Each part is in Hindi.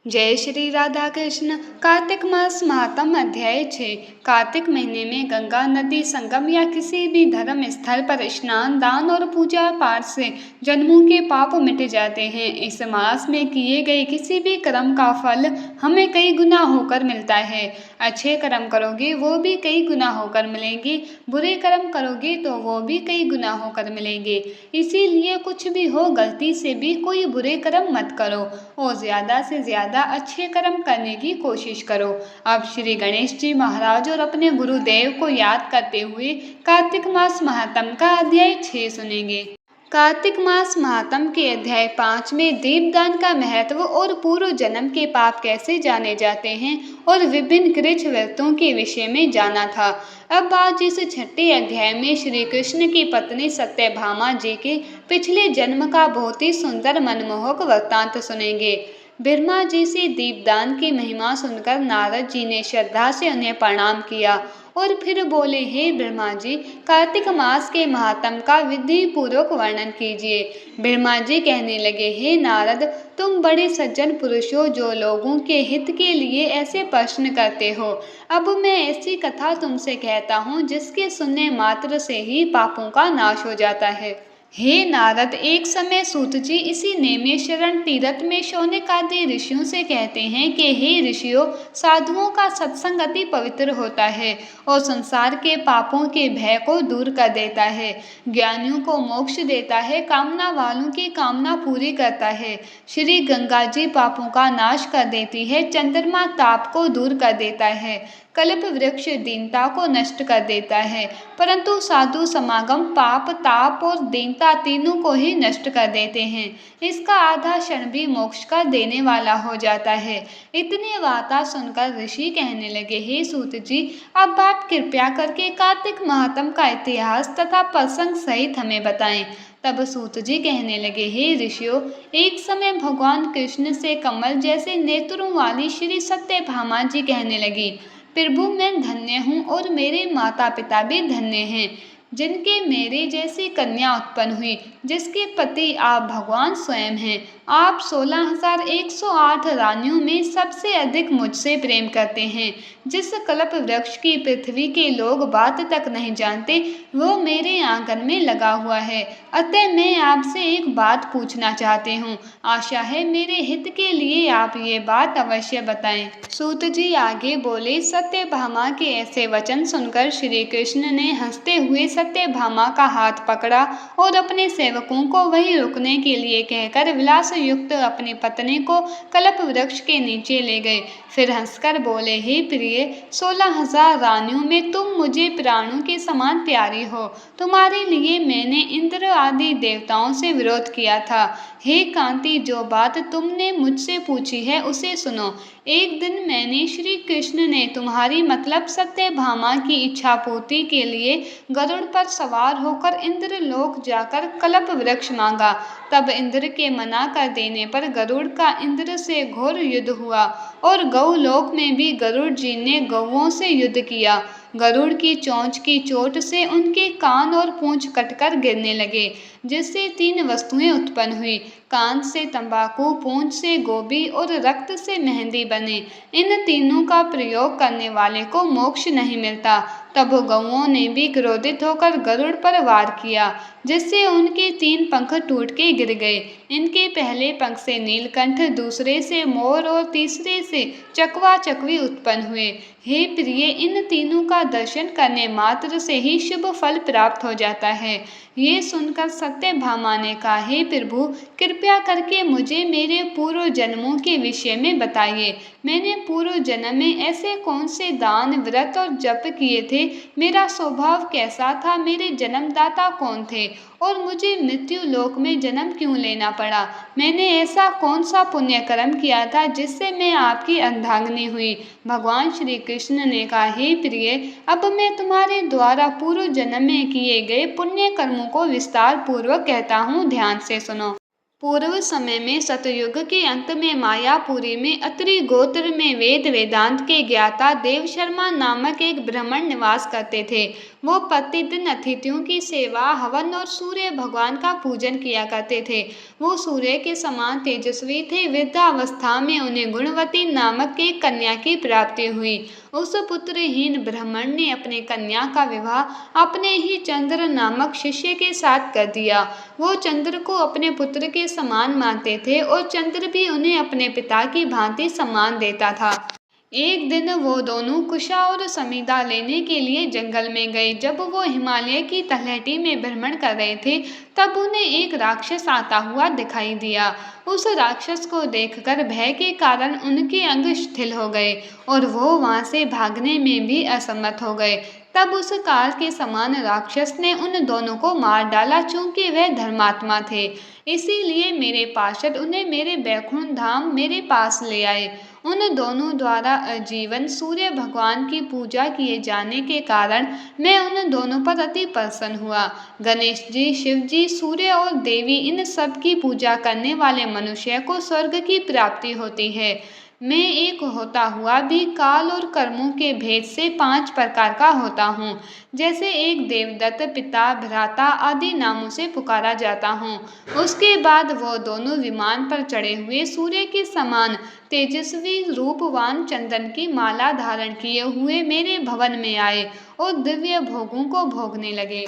जय श्री राधा कृष्ण। कार्तिक मास महात्म अध्याय 6। कार्तिक महीने में गंगा नदी संगम या किसी भी धर्म स्थल पर स्नान, दान और पूजा पाठ से जन्मों के पाप मिट जाते हैं। इस मास में किए गए किसी भी कर्म का फल हमें कई गुना होकर मिलता है। अच्छे कर्म करोगे वो भी कई गुना होकर मिलेंगे, बुरे कर्म करोगे तो वो भी कई गुना होकर मिलेंगे। इसीलिए कुछ भी हो, गलती से भी कोई बुरे कर्म मत करो और ज्यादा से ज्यादा अच्छे कर्म करने की कोशिश करो। अब श्री गणेश जी महाराज और अपने गुरुदेव को याद करते हुए कार्तिक मास महात्म का अध्याय 6 सुनेंगे। कार्तिक मास महात्म के अध्याय 5 में दीपदान का महत्व और पूर्व जन्म के पाप कैसे जाने जाते हैं और विभिन्न कृच व्रतों के विषय में जाना था। अब आज इस छठे अध्याय में श्री कृष्ण की पत्नी सत्यभामा जी के पिछले जन्म का बहुत ही सुंदर मनमोहक वृत्तांत सुनेंगे। ब्रह्मा जी से दीपदान की महिमा सुनकर नारद जी ने श्रद्धा से उन्हें प्रणाम किया और फिर बोले, हे ब्रह्मा जी, कार्तिक मास के महात्म का विधि पूर्वक वर्णन कीजिए। ब्रह्मा जी कहने लगे, हे नारद, तुम बड़े सज्जन पुरुष हो जो लोगों के हित के लिए ऐसे प्रश्न करते हो। अब मैं ऐसी कथा तुमसे कहता हूँ जिसके सुनने मात्र से ही पापों का नाश हो जाता है। हे नारद, एक समय सूत जी इसी नेमिशरण तीर्थ में शौनक आदि ऋषियों से कहते हैं कि हे ऋषियों, साधुओं का सत्संग अति पवित्र होता है और संसार के पापों के भय को दूर कर देता है, ज्ञानियों को मोक्ष देता है, कामना वालों की कामना पूरी करता है। श्री गंगा जी पापों का नाश कर देती है, चंद्रमा ताप को दूर कर देता है, कल्प वृक्ष दीनता को नष्ट कर देता है, परंतु साधु समागम पाप, ताप और दीनता तीनों को ही नष्ट कर देते हैं। इसका आधा क्षण भी मोक्ष का देने वाला हो जाता है। इतनी बातें सुनकर ऋषि कहने लगे, हे सूत जी, अब आप कृपया करके कार्तिक महात्म का इतिहास तथा प्रसंग सहित हमें बताएं। तब सूत जी कहने लगे, हे ऋषियों, एक समय भगवान कृष्ण से कमल जैसे नेत्रों वाली श्री सत्यभामा जी कहने लगी, प्रभु, मैं धन्य हूँ और मेरे माता पिता भी धन्य हैं जिनके मेरे जैसी कन्या उत्पन्न हुई, जिसके पति आप भगवान स्वयं हैं। आप 16,108 रानियों में सबसे अधिक मुझसे प्रेम करते हैं। जिस कल्प वृक्ष की पृथ्वी के लोग बात तक नहीं जानते वो मेरे आंगन में लगा हुआ है। अतः मैं आपसे एक बात पूछना चाहती हूँ। आशा है मेरे हित के लिए आप ये बात अवश्य बताएं। सूत जी आगे बोले, सत्यभामा के ऐसे वचन सुनकर श्री कृष्ण ने हंसते हुए सत्यभामा का हाथ पकड़ा और अपने सेवकों को वहीं रुकने के लिए कहकर विलास युक्त अपनी पत्नी को कल्प वृक्ष के नीचे ले गए। फिर हंसकर बोले, हे प्रिय, 16,000 रानियों में तुम मुझे प्राणों के समान प्यारी हो। तुम्हारे लिए मैंने इंद्र आदि देवताओं से विरोध किया था। हे कांति, जो बात तुमने मुझसे पूछी है उसे सुनो। एक दिन मैंने श्री कृष्ण ने तुम्हारी मतलब सत्यभामा की इच्छा पूर्ति के लिए गरुड़ पर सवार होकर इंद्र लोक जाकर कल्प वृक्ष मांगा। तब इंद्र के मना कर देने पर गरुड़ का इंद्र से घोर युद्ध हुआ और गौ लोक में भी गरुड़ जी ने गौओं से युद्ध किया। गरुड़ की चोंच की चोट से उनके कान और पूंछ कटकर गिरने लगे, जिससे 3 वस्तुएं उत्पन्न हुई। कान से तंबाकू, पूंछ से गोभी और रक्त से मेहंदी बने। इन तीनों का प्रयोग करने वाले को मोक्ष नहीं मिलता। तब गौओं ने भी क्रोधित होकर गरुड़ पर वार किया, जिससे उनके 3 पंख टूट के गिर गए। इनके पहले पंख से नीलकंठ, दूसरे से मोर और तीसरे से चकवा चकवी उत्पन्न हुए। हे प्रिय, इन तीनों का दर्शन करने मात्र से ही शुभ फल प्राप्त हो जाता है। ये सुनकर सत्यभामा ने कहा, हे प्रभु, कृपया करके मुझे मेरे पूर्व जन्मों के विषय में बताइए। मैंने पूर्व जन्म में ऐसे कौन से दान, व्रत और जप किए थे? मेरा स्वभाव कैसा था? मेरे जन्मदाता कौन थे और मुझे मृत्यु लोक में जन्म क्यों लेना पड़ा? मैंने ऐसा कौन सा पुण्य कर्म किया था जिससे मैं आपकी अर्धांगिनी हुई? भगवान श्री कृष्ण ने कहा, हे प्रिय, अब मैं तुम्हारे द्वारा पूर्व जन्म में किए गए पुण्य कर्मों को विस्तार पूर्वक कहता हूँ, ध्यान से सुनो। पूर्व समय में सतयुग के अंत में मायापुरी में अत्रि गोत्र में वेद वेदांत के ज्ञाता देव शर्मा नामक एक ब्राह्मण निवास करते थे। वो प्रतिदिन अतिथियों की सेवा, हवन और सूर्य भगवान का पूजन किया करते थे। वो सूर्य के समान तेजस्वी थे। वृद्धावस्था में उन्हें गुणवती नामक एक कन्या की प्राप्ति हुई। उस पुत्रहीन ब्राह्मण ने अपने कन्या का विवाह अपने ही चंद्र नामक शिष्य के साथ कर दिया। वो चंद्र को अपने पुत्र के समान मानते थे और चंद्र भी उन्हें अपने पिता की भांति सम्मान देता था। एक दिन वो दोनों कुशा और समीदा लेने के लिए जंगल में गए। जब वो हिमालय की तलहटी में भ्रमण कर रहे थे, तब उन्हें एक राक्षस आता हुआ दिखाई दिया। उस राक्षस को देखकर भय के कारण उनके अंग शिथिल हो गए और वो वहां से भागने में भी असमर्थ हो गए। तब उस काल के समान राक्षस ने उन दोनों को मार डाला। चूंकि वह धर्मात्मा थे, इसीलिए मेरे पार्षद उन्हें मेरे बैकुंठ धाम मेरे पास ले आए। उन दोनों द्वारा आजीवन सूर्य भगवान की पूजा किए जाने के कारण मैं उन दोनों पर अति प्रसन्न हुआ। गणेश जी, शिव जी, सूर्य और देवी, इन सब की पूजा करने वाले मनुष्य को स्वर्ग की प्राप्ति होती है। मैं एक होता हुआ भी काल और कर्मों के भेद से 5 प्रकार का होता हूँ। जैसे एक देवदत्त, पिता, भ्राता आदि नामों से पुकारा जाता हूँ। उसके बाद वो दोनों विमान पर चढ़े हुए सूर्य के समान तेजस्वी रूपवान चंदन की माला धारण किए हुए मेरे भवन में आए और दिव्य भोगों को भोगने लगे।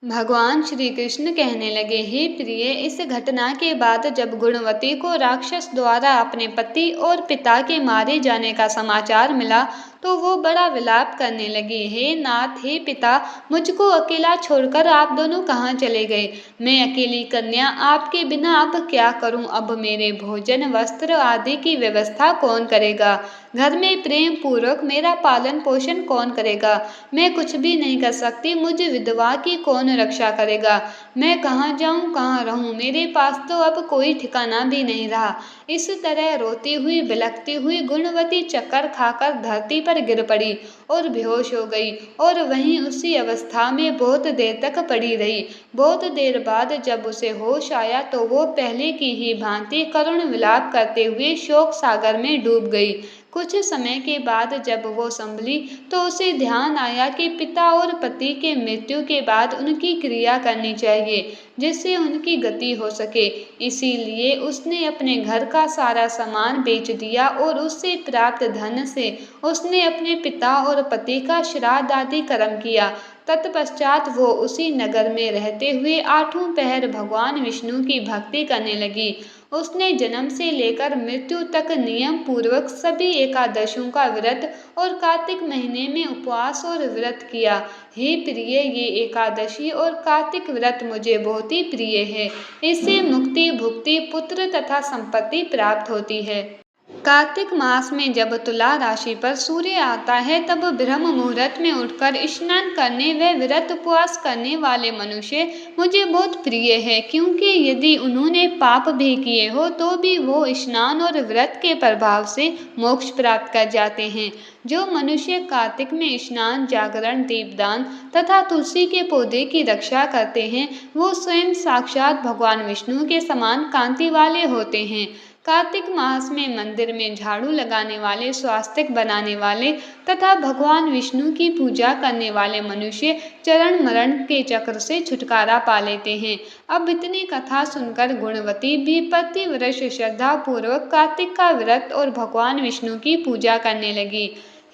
भगवान श्री कृष्ण कहने लगे, हे प्रिय, इस घटना के बाद जब गुणवती को राक्षस द्वारा अपने पति और पिता के मारे जाने का समाचार मिला, तो वो बड़ा विलाप करने लगी। हे नाथ, हे पिता, मुझको अकेला छोड़कर आप दोनों कहाँ चले गए? मैं अकेली कन्या आपके बिना अब क्या करूं? अब मेरे भोजन, वस्त्र आदि की व्यवस्था कौन करेगा? घर में प्रेम पूर्वक मेरा पालन पोषण कौन करेगा? मैं कुछ भी नहीं कर सकती। मुझ विधवा की कौन रक्षा करेगा? मैं कहाँ जाऊँ, कहाँ रहूँ? मेरे पास तो अब कोई ठिकाना भी नहीं रहा। इस तरह रोती हुई, बिलखती हुई गुणवती चक्कर खाकर धरती पर गिर पड़ी और बेहोश हो गई और वहीं उसी अवस्था में बहुत देर तक पड़ी रही। बहुत देर बाद जब उसे होश आया तो वो पहले की ही भांति करुण विलाप करते हुए शोक सागर में डूब गई। कुछ समय के बाद जब वो संभली तो उसे ध्यान आया कि पिता और पति के मृत्यु के बाद उनकी क्रिया करनी चाहिए, जिससे उनकी गति हो सके। इसीलिए उसने अपने घर का सारा सामान बेच दिया और उससे प्राप्त धन से उसने अपने पिता और पति का श्राद्ध आदि कर्म किया। तत्पश्चात वो उसी नगर में रहते हुए 8 पहर भगवान विष्णु की भक्ति करने लगी। उसने जन्म से लेकर मृत्यु तक नियम पूर्वक सभी एकादशियों का व्रत और कार्तिक महीने में उपवास और व्रत किया। हे प्रिय, ये एकादशी और कार्तिक व्रत मुझे बहुत ही प्रिय है। इससे मुक्ति, भुक्ति, पुत्र तथा संपत्ति प्राप्त होती है। कार्तिक मास में जब तुला राशि पर सूर्य आता है, तब ब्रह्म मुहूर्त में उठकर स्नान करने व व्रत उपवास करने वाले मनुष्य मुझे बहुत प्रिय है, क्योंकि यदि उन्होंने पाप भी किए हो तो भी वो स्नान और व्रत के प्रभाव से मोक्ष प्राप्त कर जाते हैं। जो मनुष्य कार्तिक में स्नान, जागरण, दीपदान तथा तुलसी के पौधे की रक्षा करते हैं, वो स्वयं साक्षात भगवान विष्णु के समान कांति वाले होते हैं। कार्तिक मास में मंदिर में झाड़ू लगाने वाले, स्वास्तिक बनाने वाले तथा भगवान विष्णु की पूजा करने वाले मनुष्य चरण मरण के चक्र से छुटकारा पा लेते हैं। अब इतनी कथा सुनकर गुणवती भी प्रतिवर्ष श्रद्धा पूर्वक कार्तिक का व्रत और भगवान विष्णु की पूजा करने लगी।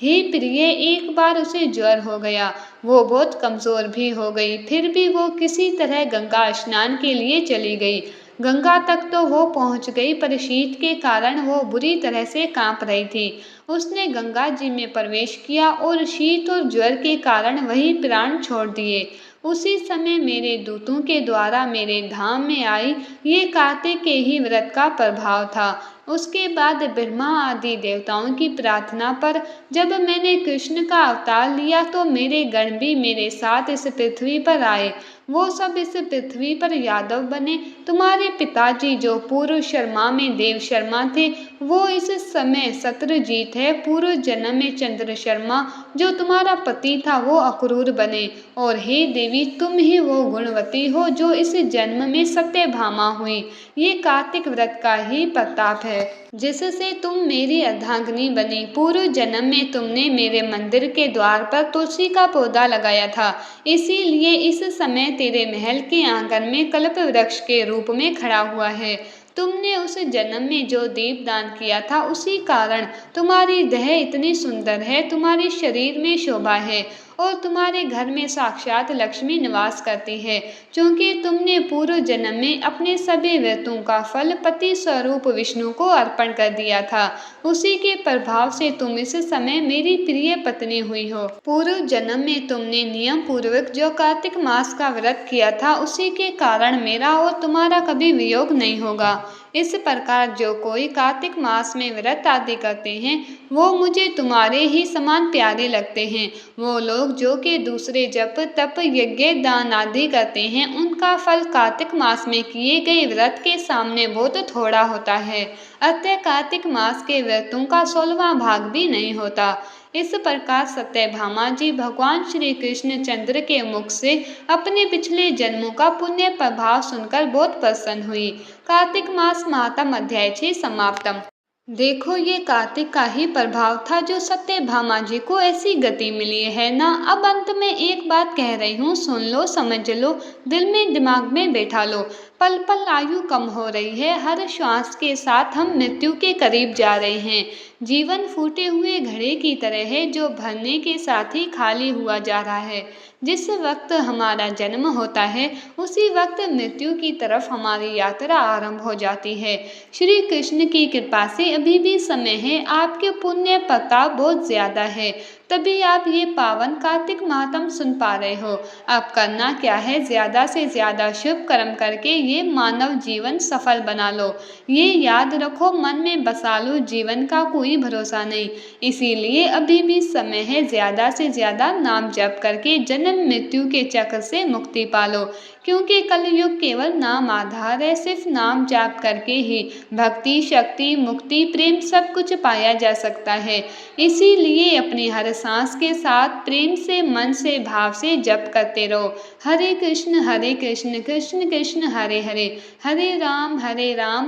हे प्रिय, एक बार उसे ज्वर हो गया। वो बहुत कमजोर भी हो गई। फिर भी वो किसी तरह गंगा स्नान के लिए चली गई। गंगा तक तो वो पहुंच गई, पर शीत के कारण वो बुरी तरह से कांप रही थी। उसने गंगा जी में प्रवेश किया और शीत और ज्वर के कारण वही प्राण छोड़ दिए। उसी समय मेरे दूतों के द्वारा मेरे धाम में आई। ये कार्तिक के ही व्रत का प्रभाव था। उसके बाद ब्रह्मा आदि देवताओं की प्रार्थना पर जब मैंने कृष्ण का अवतार लिया, तो मेरे गण भी मेरे साथ इस पृथ्वी पर आए। वो सब इस पृथ्वी पर यादव बने। तुम्हारे पिताजी जो पूर्व शर्मा में देव शर्मा थे, वो इस समय शत्रुजीत है। पूर्व जन्म में चंद्र शर्मा जो तुम्हारा पति था वो अक्रूर बने, और हे देवी तुम ही वो गुणवती हो जो इस जन्म में सत्यभामा हुई। ये कार्तिक व्रत का ही प्रताप है जिससे तुम मेरी अर्धांगिनी बनी। पूर्व जन्म में तुमने मेरे मंदिर के द्वार पर तुलसी का पौधा लगाया था, इसीलिए इस समय तेरे महल के आंगन में कल्प वृक्ष के रूप में खड़ा हुआ है। तुमने उस जन्म में जो दीप दान किया था उसी कारण तुम्हारी देह इतनी सुंदर है, तुम्हारे शरीर में शोभा है और तुम्हारे घर में साक्षात लक्ष्मी निवास करती है, क्योंकि तुमने पूर्व जन्म में अपने सभी व्रतों का फल पति स्वरूप विष्णु को अर्पण कर दिया था। उसी के प्रभाव से तुम इस समय मेरी प्रिय पत्नी हुई हो। पूर्व जन्म में तुमने नियम पूर्वक जो कार्तिक मास का व्रत किया था उसी के कारण मेरा और तुम्हारा कभी वियोग नहीं होगा। इस प्रकार जो कोई कार्तिक मास में व्रत आदि करते हैं वो मुझे तुम्हारे ही समान प्यारे लगते हैं। वो लोग जो कि दूसरे जप तप यज्ञ दान आदि करते हैं उनका फल कार्तिक मास में किए गए व्रत के सामने बहुत थोड़ा होता है। अतः कार्तिक मास के व्रतों का 16वां भाग भी नहीं होता। इस प्रकार सत्यभामा जी भगवान श्री कृष्ण चंद्र के मुख से अपने पिछले जन्मों का पुण्य प्रभाव सुनकर बहुत प्रसन्न हुई। कार्तिक मास महात्म अध्याय 6 समाप्तम। देखो ये कार्तिक का ही प्रभाव था जो सत्यभामा जी को ऐसी गति मिली है ना। अब अंत में एक बात कह रही हूँ, सुन लो, समझ लो, दिल में दिमाग में बैठा लो। पल पल आयु कम हो रही है, हर श्वास के साथ हम मृत्यु के करीब जा रहे हैं। जीवन फूटे हुए घड़े की तरह है जो भरने के साथ ही खाली हुआ जा रहा है। जिस वक्त हमारा जन्म होता है उसी वक्त मृत्यु की तरफ हमारी यात्रा आरंभ हो जाती है। श्री कृष्ण की कृपा से अभी भी समय है, आपके पुण्य प्रताप बहुत ज्यादा है, तभी आप ये पावन कार्तिक महात्म सुन पा रहे हो। अब करना क्या है, ज्यादा से ज्यादा शुभ कर्म करके ये मानव जीवन सफल बना लो। ये याद रखो, मन में बसा लो, जीवन का कोई भरोसा नहीं, इसीलिए अभी भी समय है, ज्यादा से ज्यादा नाम जप करके जन्म मृत्यु के चक्र से मुक्ति पालो। क्योंकि कलयुग केवल नाम आधार है, सिर्फ नाम जाप करके ही भक्ति शक्ति मुक्ति प्रेम सब कुछ पाया जा सकता है। इसीलिए अपनी हर सांस के साथ प्रेम से मन से भाव से जप करते रहो। हरे कृष्ण कृष्ण कृष्ण हरे हरे, हरे Ram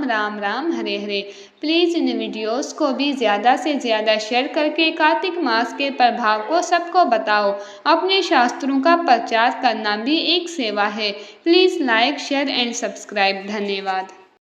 Ram Ram Hare Hare. Please in videos को भी ज़्यादा से ज़्यादा शेयर करके कार्तिक मास के प्रभाव को सबको बताओ। अपने शास्त्रों का प्रचार करना भी एक सेवा है। Please like share and subscribe. धन्यवाद।